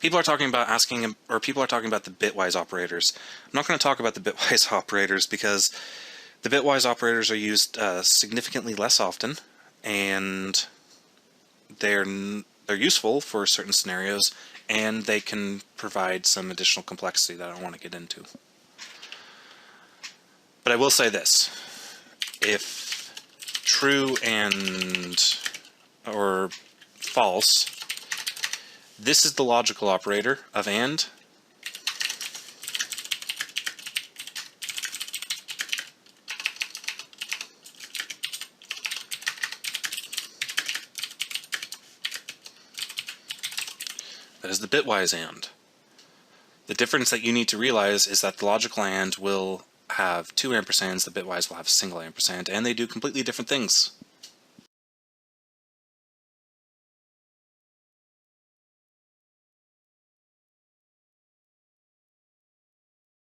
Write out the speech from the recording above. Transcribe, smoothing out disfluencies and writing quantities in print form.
People are talking about people are talking about the bitwise operators. I'm not going to talk about the bitwise operators because the bitwise operators are used significantly less often, and they're useful for certain scenarios, and they can provide some additional complexity that I don't want to get into. But I will say this: if true or false, this is the logical operator of AND. That is the bitwise AND. The difference that you need to realize is that the logical AND will have 2 ampersands, the bitwise will have a single ampersand, and they do completely different things.